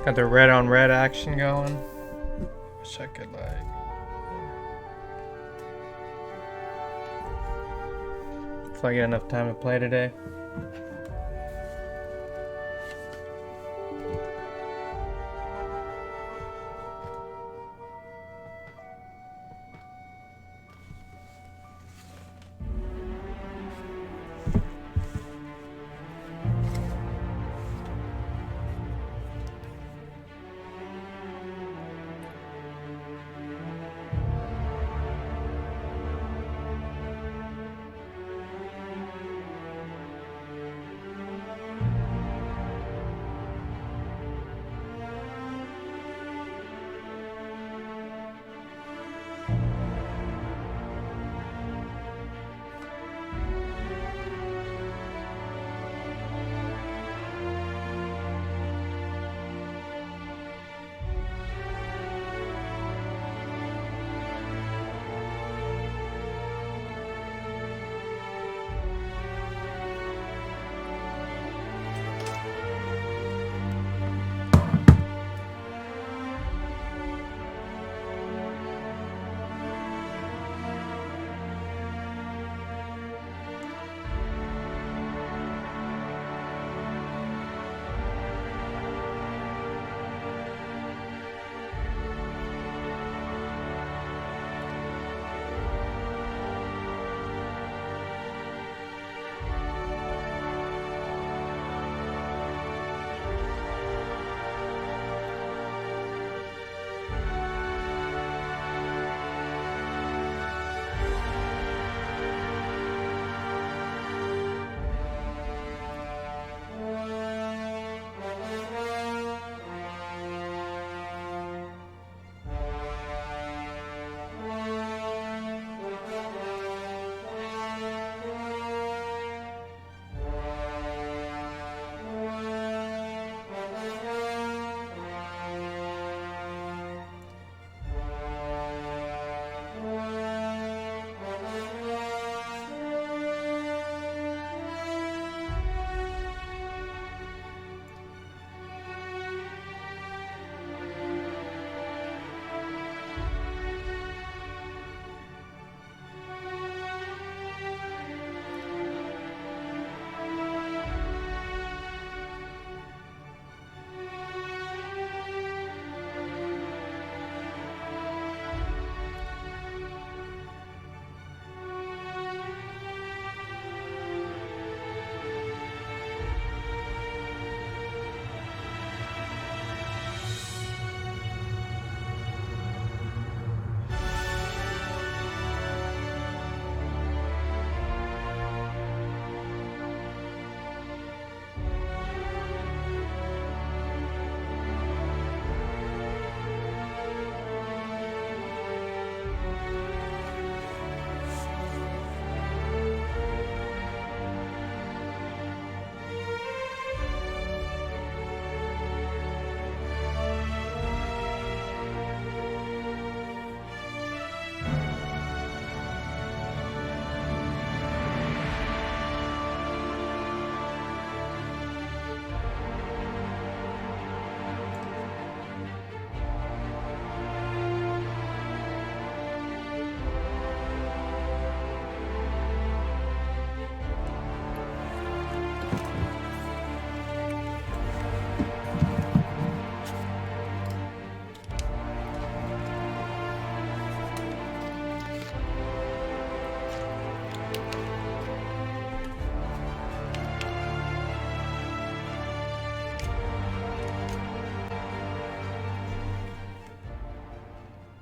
Got the red on red action going. Wish I could like. If I get enough time to play today.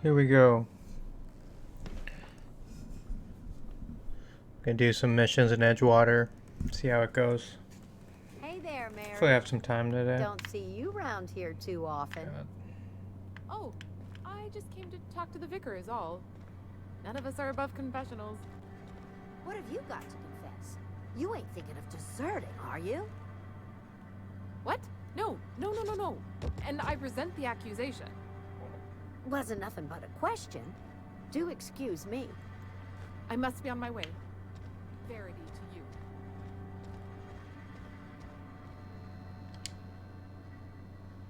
Here we go. Gonna do some missions in EdgeWater. See how it goes. Hey there, Mary. Hopefully I have some time today. Don't see you around here too often. God. Oh, I just came to talk to the vicar is all. None of us are above confessionals. What have you got to confess? You ain't thinking of deserting, are you? What? No. And I resent the accusation. Wasn't nothing but a question. Do excuse me. I must be on my way. Verity to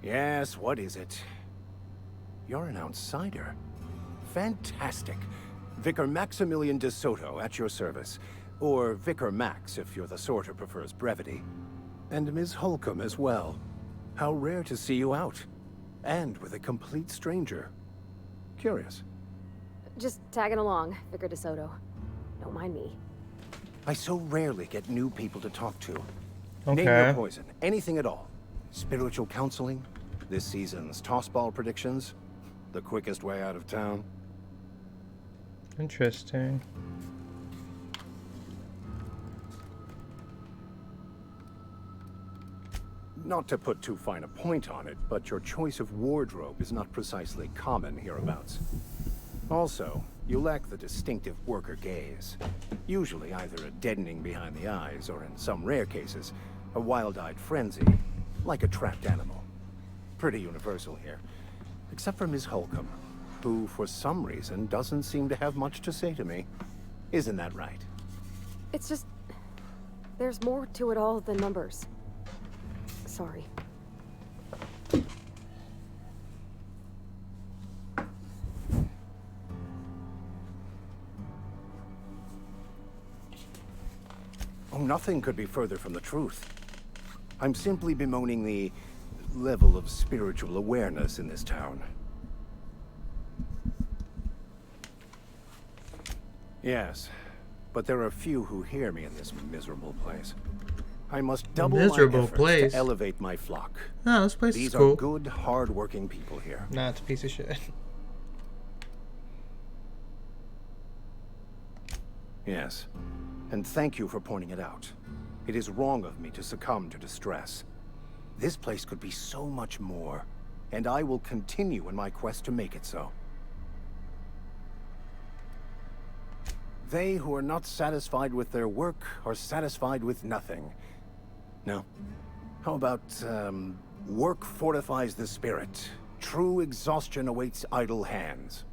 you. Yes, what is it? You're an outsider. Fantastic. Vicar Maximilian de Soto at your service. Or Vicar Max if you're the sort who prefers brevity. And Ms. Holcomb as well. How rare to see you out. And with a complete stranger. Curious. Just tagging along, Vicar DeSoto. Don't mind me. I so rarely get new people to talk to. Okay. Name your poison. Anything at all. Spiritual counseling? This season's tossball predictions? The quickest way out of town? Interesting. Not to put too fine a point on it, but your choice of wardrobe is not precisely common hereabouts. Also, you lack the distinctive worker gaze. Usually either a deadening behind the eyes, or in some rare cases, a wild-eyed frenzy, like a trapped animal. Pretty universal here. Except for Ms. Holcomb, who, for some reason, doesn't seem to have much to say to me. Isn't that right? It's just... there's more to it all than numbers. Sorry. Oh, nothing could be further from the truth. I'm simply bemoaning the level of spiritual awareness in this town. Yes, but there are few who hear me in this miserable place. I must double my Miserable efforts place? to elevate my flock. Oh, this place These is cool. are good, hard-working people here. Nah, it's a piece of shit. Yes, and thank you for pointing it out. It is wrong of me to succumb to distress. This place could be so much more, and I will continue in my quest to make it so. They who are not satisfied with their work are satisfied with nothing. No? How about, work fortifies the spirit. True exhaustion awaits idle hands.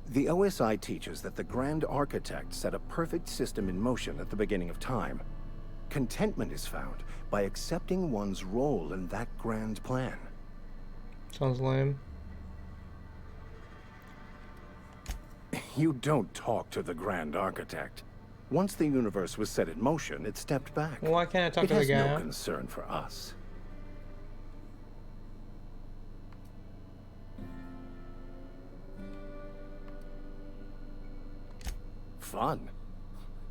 The OSI teaches that the Grand Architect set a perfect system in motion at the beginning of time. Contentment is found by accepting one's role in that grand plan. Sounds lame. You don't talk to the Grand Architect. Once the universe was set in motion, it stepped back. Well, why can't I talk It to the has guy? no concern for us. Fun?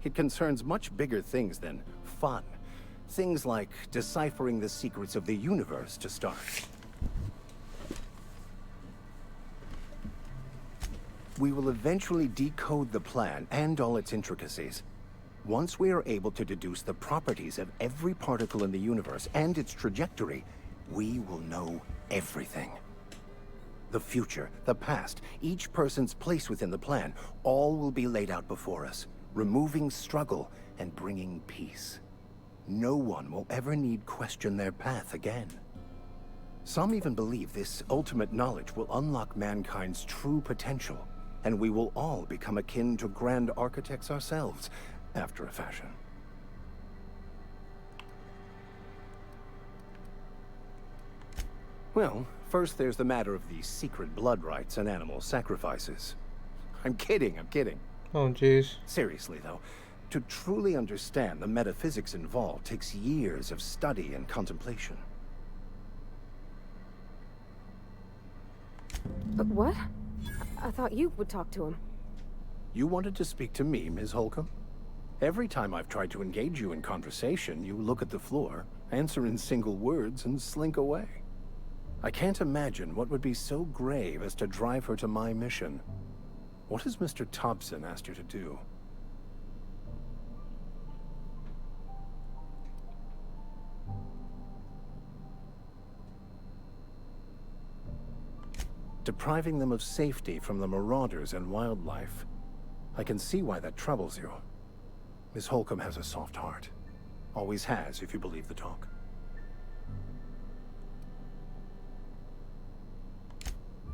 It concerns much bigger things than fun. Things like deciphering the secrets of the universe to start. We will eventually decode the plan and all its intricacies. Once we are able to deduce the properties of every particle in the universe and its trajectory, we will know everything. The future, the past, each person's place within the plan, all will be laid out before us, removing struggle and bringing peace. No one will ever need question their path again. Some even believe this ultimate knowledge will unlock mankind's true potential, and we will all become akin to grand architects ourselves, after a fashion. Well, first there's the matter of the secret blood rites and animal sacrifices. I'm kidding. Oh, jeez. Seriously, though, to truly understand the metaphysics involved takes years of study and contemplation. What? I thought you would talk to him. You wanted to speak to me, Ms. Holcomb? Every time I've tried to engage you in conversation, you look at the floor, answer in single words, and slink away. I can't imagine what would be so grave as to drive her to my mission. What has Mr. Thompson asked you to do? Depriving them of safety from the marauders and wildlife. I can see why that troubles you. Miss Holcomb has a soft heart. Always has, if you believe the talk.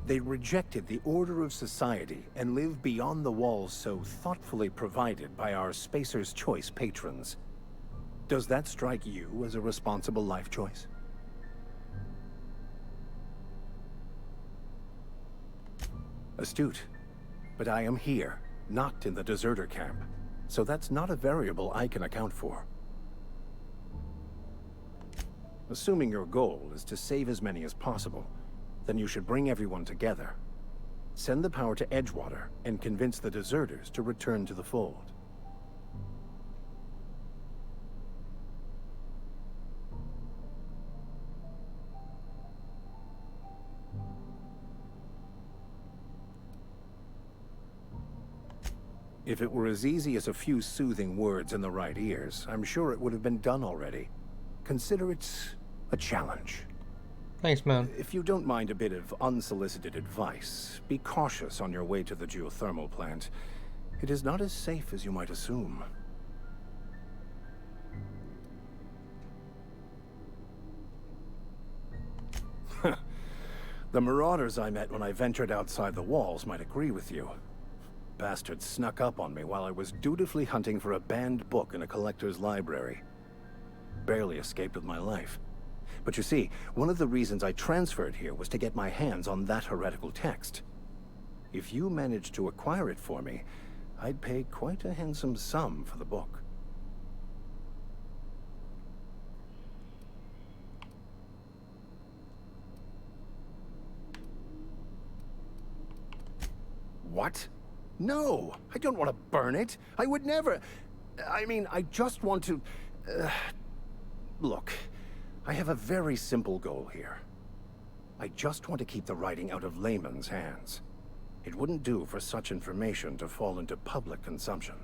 They rejected the order of society and live beyond the walls so thoughtfully provided by our Spacer's Choice patrons. Does that strike you as a responsible life choice? Astute. But I am here, not in the deserter camp. So that's not a variable I can account for. Assuming your goal is to save as many as possible, then you should bring everyone together. Send the power to EdgeWater and convince the deserters to return to the fold. If it were as easy as a few soothing words in the right ears, I'm sure it would have been done already. Consider it a challenge. Thanks, man. If you don't mind a bit of unsolicited advice, be cautious on your way to the geothermal plant. It is not as safe as you might assume. The marauders I met when I ventured outside the walls might agree with you. Bastards snuck up on me while I was dutifully hunting for a banned book in a collector's library. Barely escaped with my life. But you see, one of the reasons I transferred here was to get my hands on that heretical text. If you managed to acquire it for me, I'd pay quite a handsome sum for the book. What? No, I don't want to burn it. I would never. I mean, I just want to... Look, I have a very simple goal here. I just want to keep the writing out of layman's hands. It wouldn't do for such information to fall into public consumption.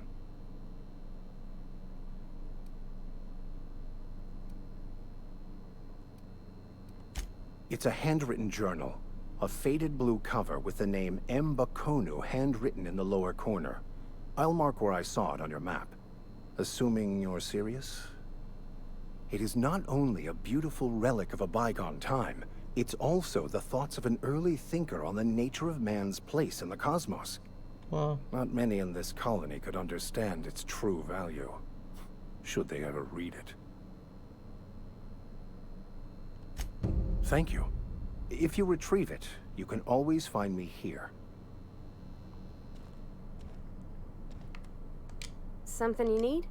It's a handwritten journal. A faded blue cover with the name M. Bakonu handwritten in the lower corner. I'll mark where I saw it on your map. Assuming you're serious? It is not only a beautiful relic of a bygone time, it's also the thoughts of an early thinker on the nature of man's place in the cosmos. Well, Not many in this colony could understand its true value, should they ever read it. Thank you. If you retrieve it, you can always find me here. Something you need?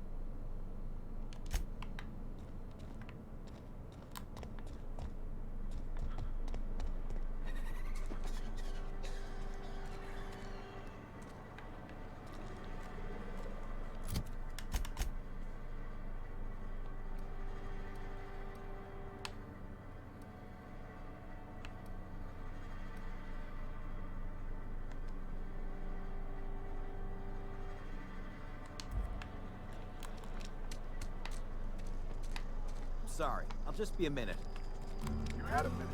Sorry, I'll just be a minute. You had a minute.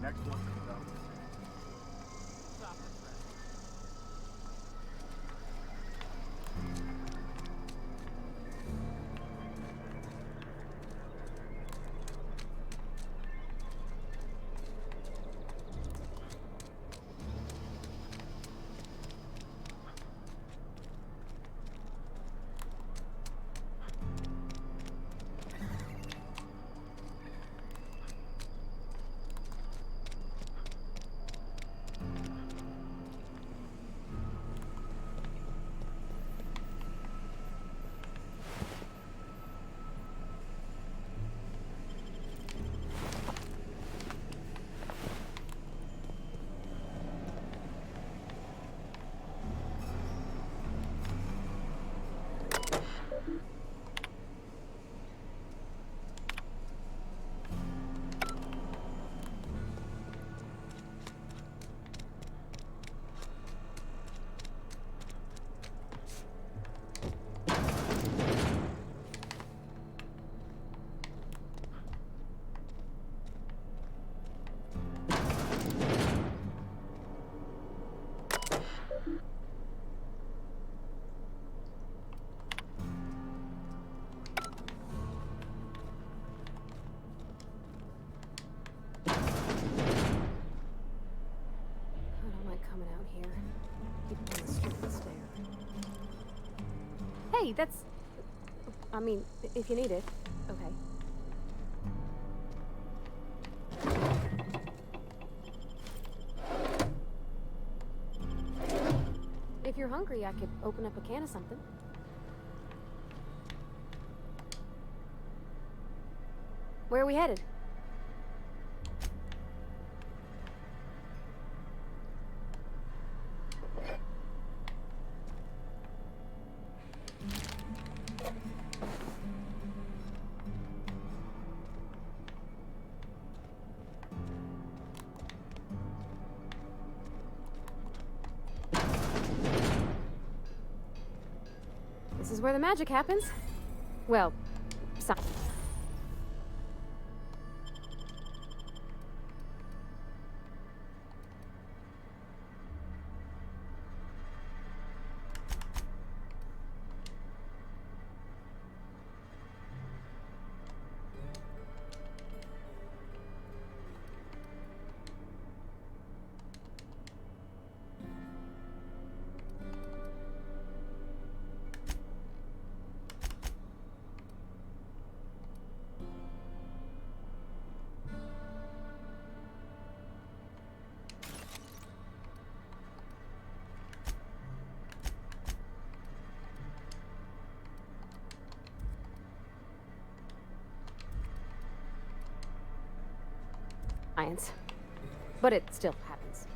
Next one comes up. Hey, that's... I mean, if you need it. Okay. If you're hungry, I could open up a can of something. Where are we headed? This is where the magic happens. Well, some. Science. But it still happens.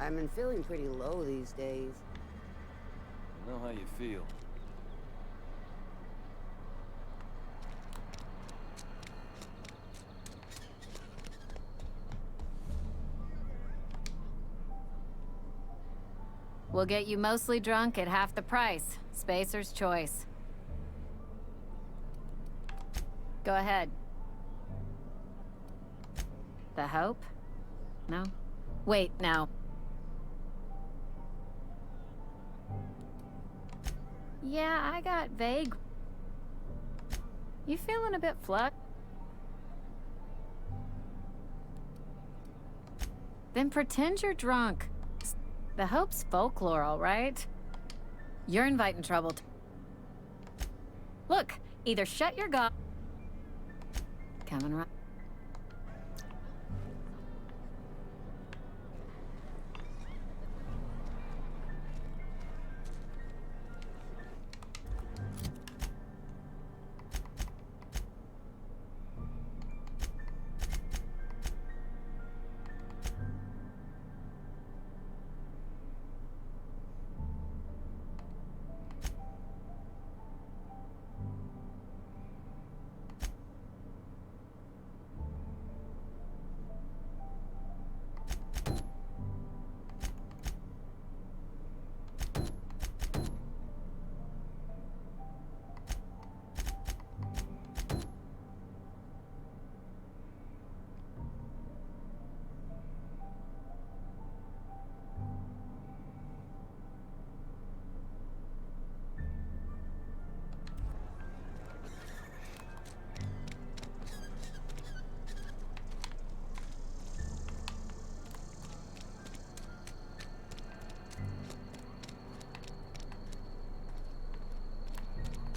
I've been feeling pretty low these days. I know how you feel. We'll get you mostly drunk at half the price. Spacer's choice. Go ahead. The Hope? No? Wait, no. Yeah, I got vague. You feeling a bit fluck? Then pretend you're drunk. The Hope's folklore, all right? You're inviting trouble. Look, either shut your gob... Coming right...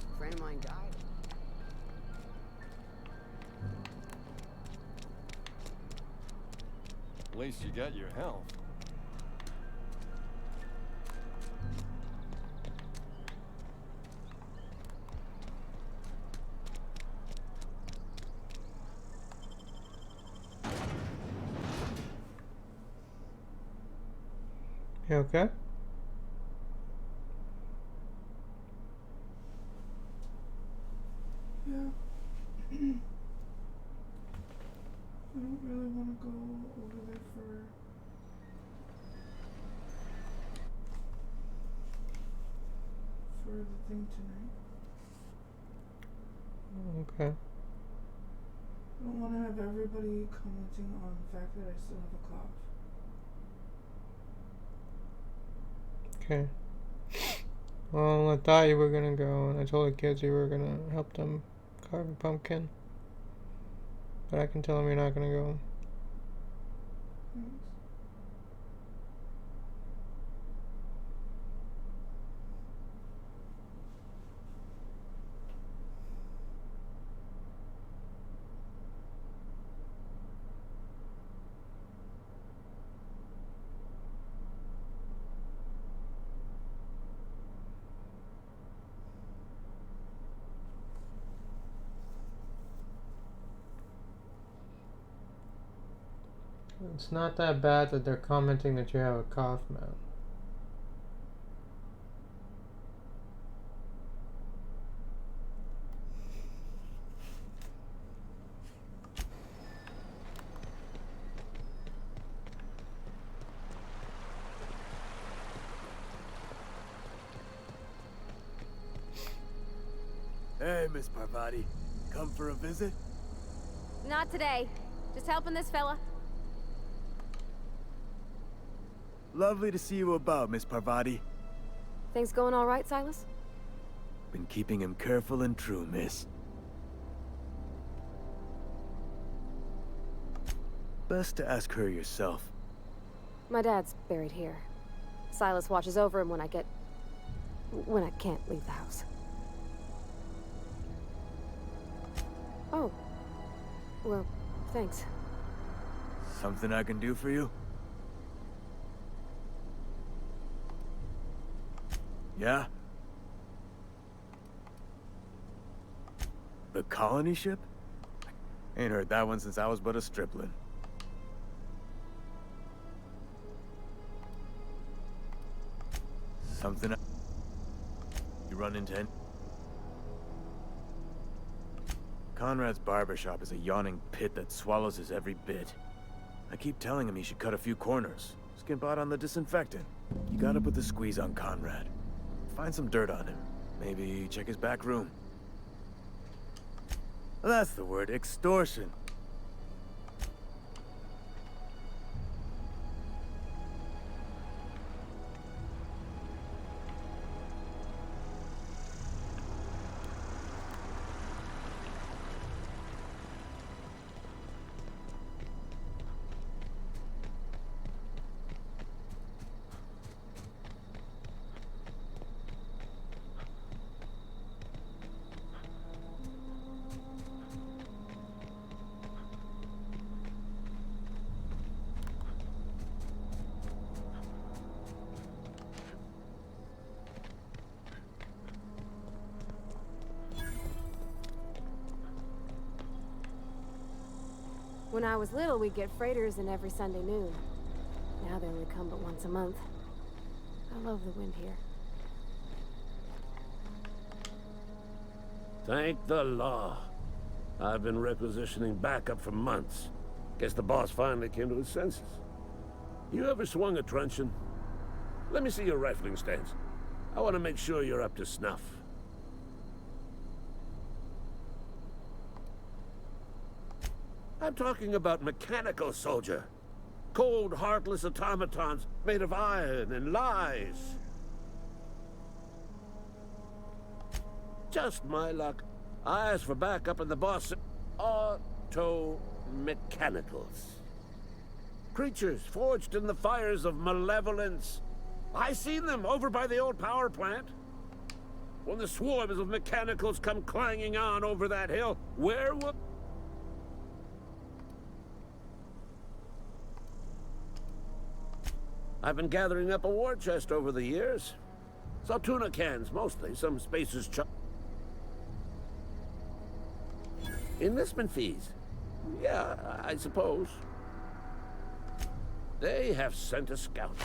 A friend of mine died. At least you got your health. You okay? Yeah. I don't really want to go over there for the thing tonight. Okay. I don't want to have everybody commenting on the fact that I still have a cough. Okay. Well, I thought you were gonna go, and I told the kids you were gonna help them carve a pumpkin. But I can tell them you're not gonna go. Thanks. It's not that bad that they're commenting that you have a cough, man. Hey, Miss Parvati. Come for a visit? Not today. Just helping this fella. Lovely to see you about, Miss Parvati. Things going all right, Silas? Been keeping him careful and true, miss. Best to ask her yourself. My dad's buried here. Silas watches over him when I can't leave the house. Oh. Well, thanks. Something I can do for you? Yeah? The colony ship? Ain't heard that one since I was but a stripling. Something you run into any... Conrad's barbershop is a yawning pit that swallows his every bit. I keep telling him he should cut a few corners. Skimp out on the disinfectant. You gotta put the squeeze on Conrad. Find some dirt on him. Maybe check his back room. That's the word, extortion. When I was little, we'd get freighters in every Sunday noon. Now they only come but once a month. I love the wind here. Thank the law. I've been requisitioning backup for months. Guess the boss finally came to his senses. You ever swung a truncheon? Let me see your rifling stance. I want to make sure you're up to snuff. I'm talking about mechanical soldier. Cold, heartless automatons made of iron and lies. Just my luck. I asked for backup and the boss said, auto-mechanicals. Creatures forged in the fires of malevolence. I seen them over by the old power plant. When the swarms of mechanicals come clanging on over that hill, where will... I've been gathering up a war chest over the years. Saw tuna cans, mostly. Some spacers enlistment fees. Yeah, I suppose. They have sent a scout,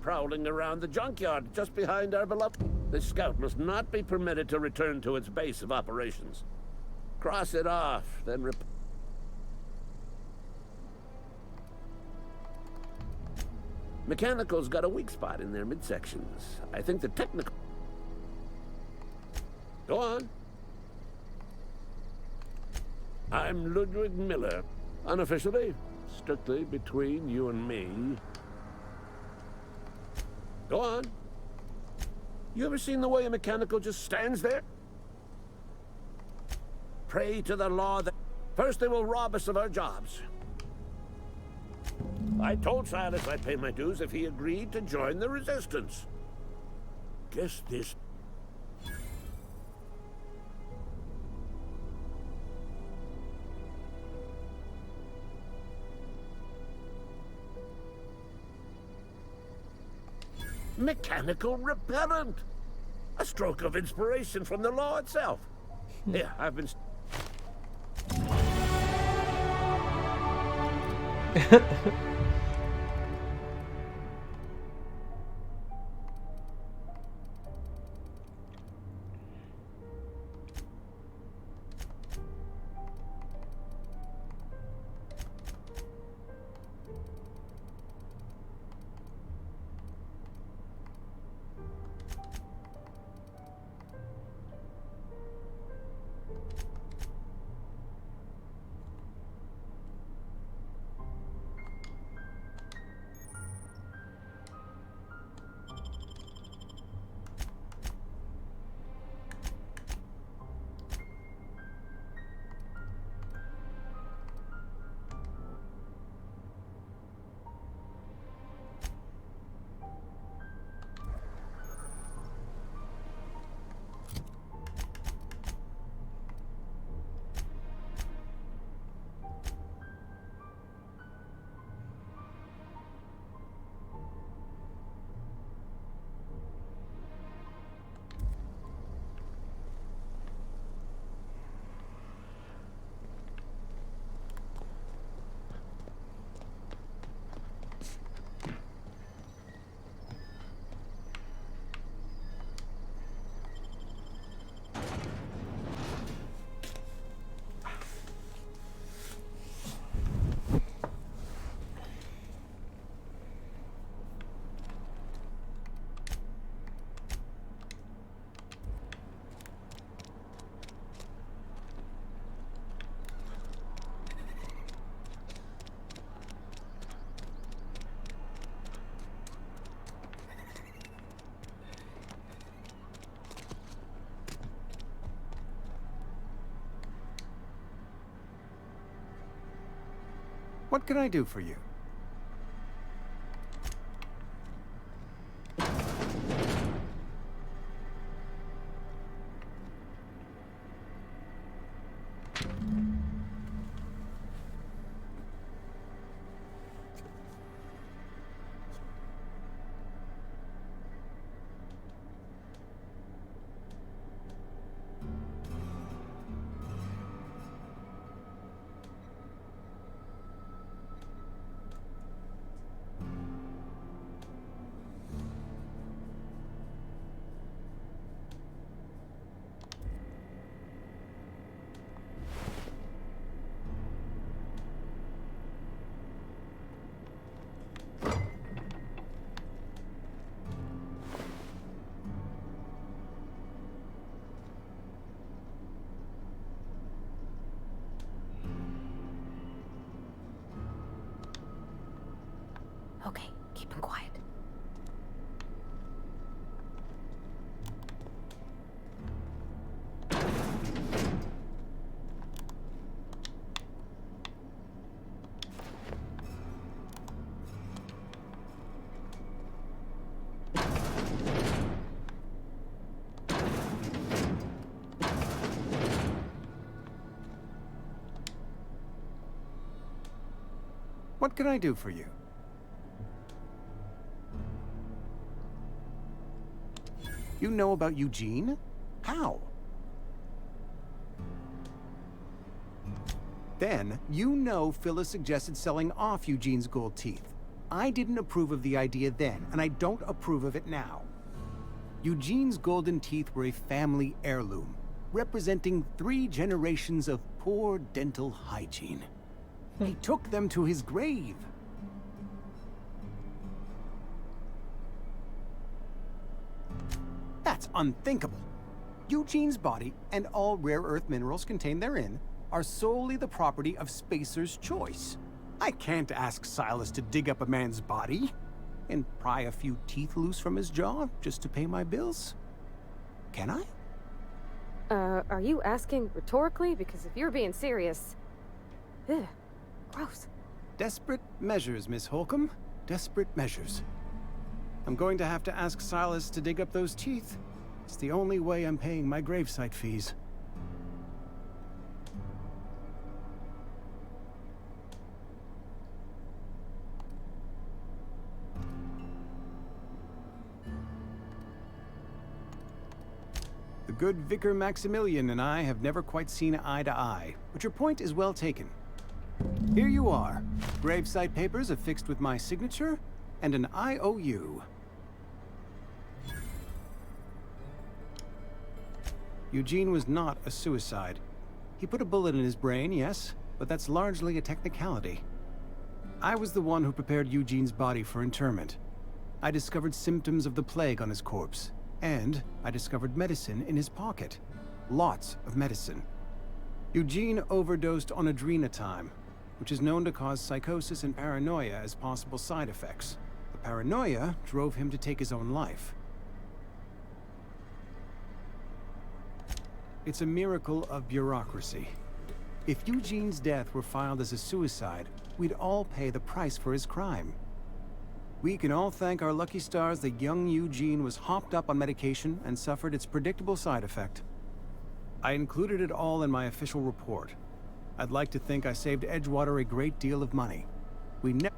prowling around the junkyard just behind our beloved... This scout must not be permitted to return to its base of operations. Cross it off, then Mechanical's got a weak spot in their midsections. I think the technical... Go on. I'm Ludwig Miller. Unofficially, strictly between you and me. Go on. You ever seen the way a mechanical just stands there? Pray to the law that... First they will rob us of our jobs. I told Silas I'd pay my dues if he agreed to join the resistance. Guess this... Mechanical repellent! A stroke of inspiration from the law itself. Here, I've been... What can I do for you? Okay, keep him quiet. What can I do for you? You know about Eugene? How? Then, you know Phyllis suggested selling off Eugene's gold teeth. I didn't approve of the idea then, and I don't approve of it now. Eugene's golden teeth were a family heirloom, representing 3 generations of poor dental hygiene. He took them to his grave. unthinkable. Eugene's body and all rare earth minerals contained therein are solely the property of Spacer's choice. I can't ask Silas to dig up a man's body and pry a few teeth loose from his jaw just to pay my bills. Can I? Are you asking rhetorically? Because if you're being serious... Ugh, gross. Desperate measures, Miss Holcomb. Desperate measures. I'm going to have to ask Silas to dig up those teeth. It's the only way I'm paying my gravesite fees. The good Vicar Maximilian and I have never quite seen eye to eye, but your point is well taken. Here you are. Gravesite papers affixed with my signature and an IOU. Eugene was not a suicide. He put a bullet in his brain, yes, but that's largely a technicality. I was the one who prepared Eugene's body for interment. I discovered symptoms of the plague on his corpse, and I discovered medicine in his pocket. Lots of medicine. Eugene overdosed on adrenatime, which is known to cause psychosis and paranoia as possible side effects. The paranoia drove him to take his own life. It's a miracle of bureaucracy. If Eugene's death were filed as a suicide, we'd all pay the price for his crime. We can all thank our lucky stars that young Eugene was hopped up on medication and suffered its predictable side effect. I included it all in my official report. I'd like to think I saved EdgeWater a great deal of money. We never...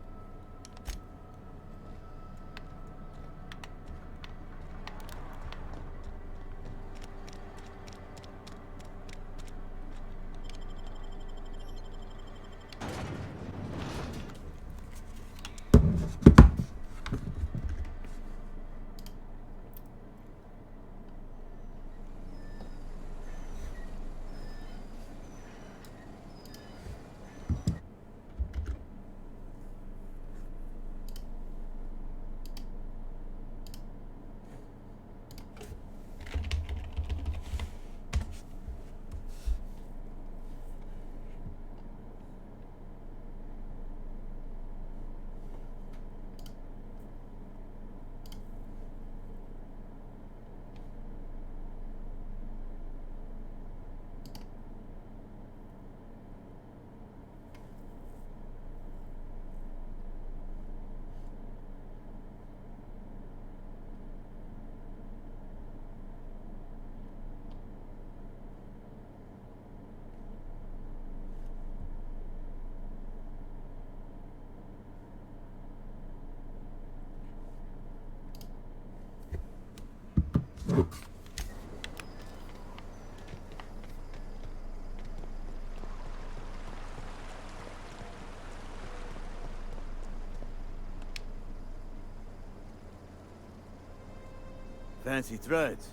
Fancy threads.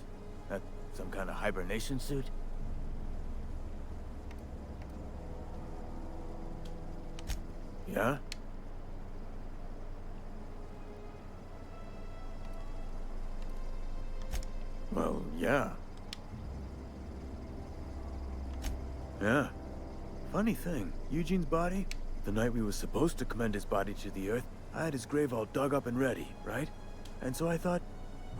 That some kind of hibernation suit? Yeah? Well, yeah. Yeah. Funny thing, Eugene's body, the night we were supposed to commend his body to the earth, I had his grave all dug up and ready, right? And so I thought,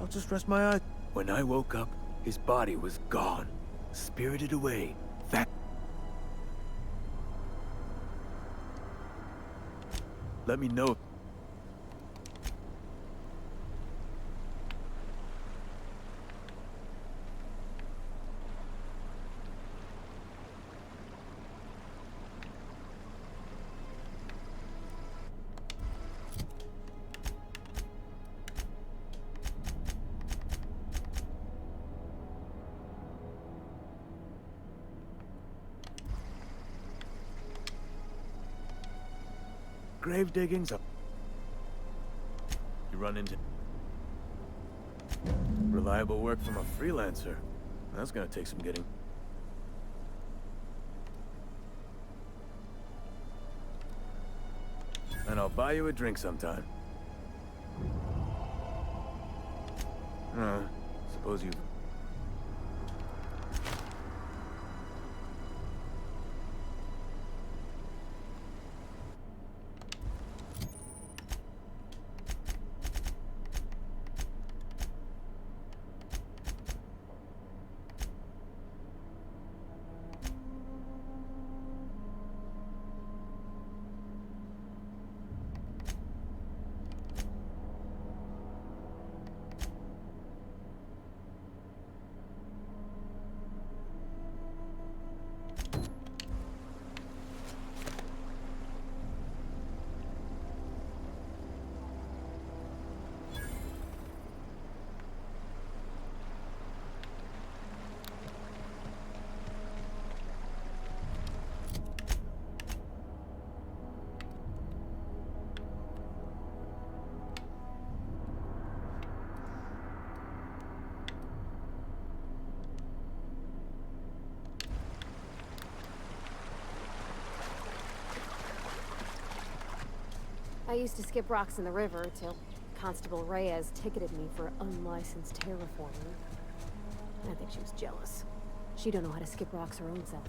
I'll just rest my eyes. When I woke up, his body was gone. Spirited away. Let me know. Grave diggings up. You run into reliable work from a freelancer. That's gonna take some getting. And I'll buy you a drink sometime. Suppose you've I used to skip rocks in the river till Constable Reyes ticketed me for unlicensed terraforming. I think she was jealous. She don't know how to skip rocks her own self.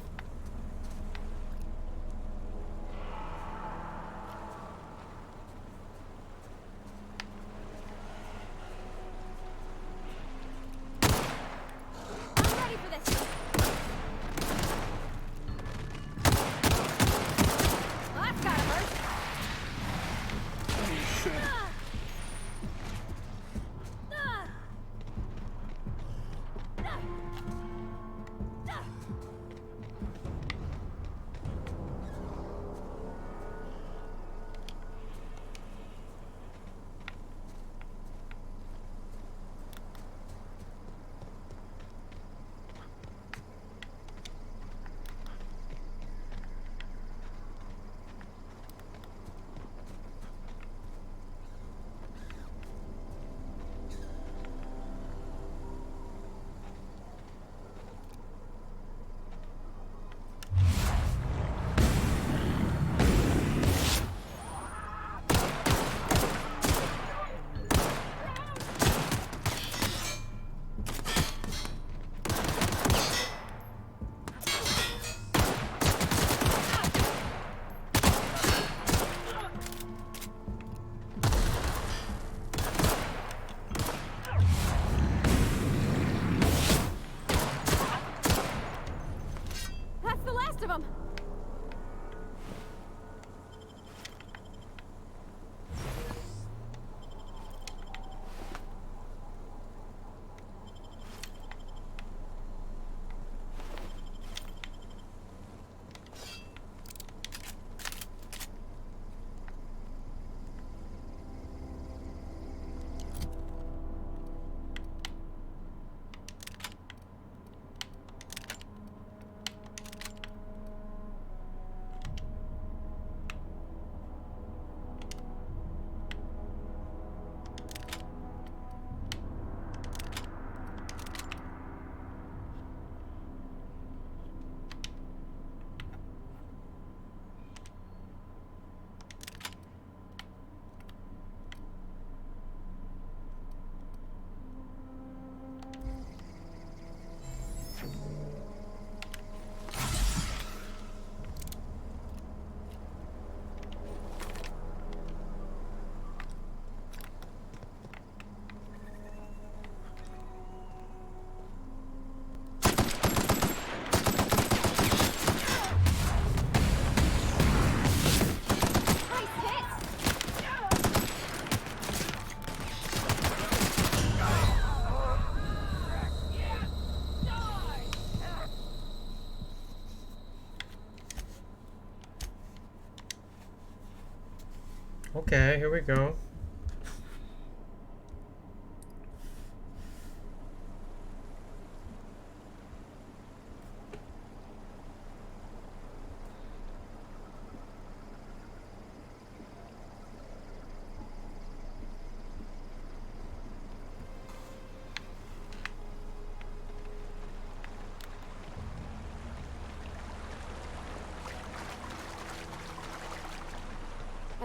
Okay, here we go.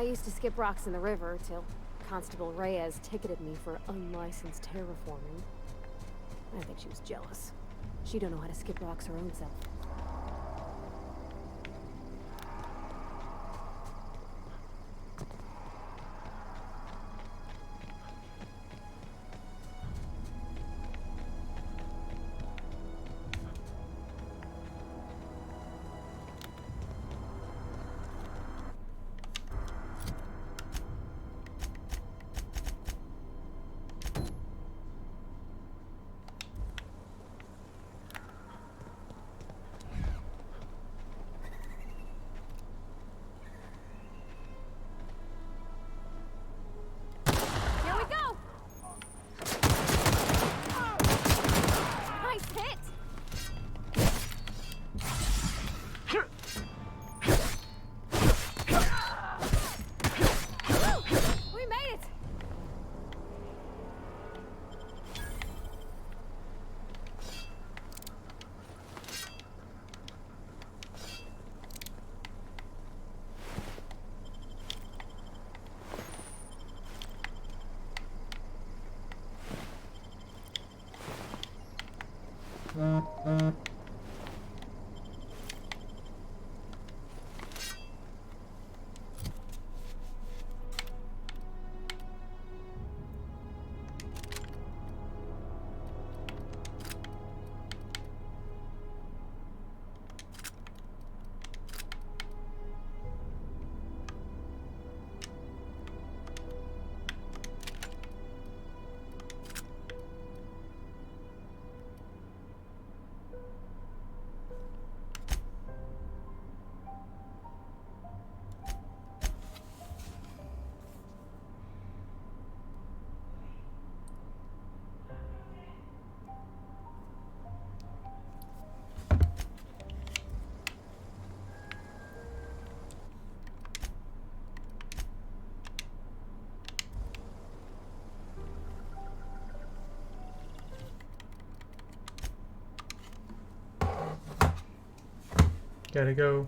I used to skip rocks in the river till Constable Reyes ticketed me for unlicensed terraforming. I think she was jealous. She don't know how to skip rocks her own self. Gotta go.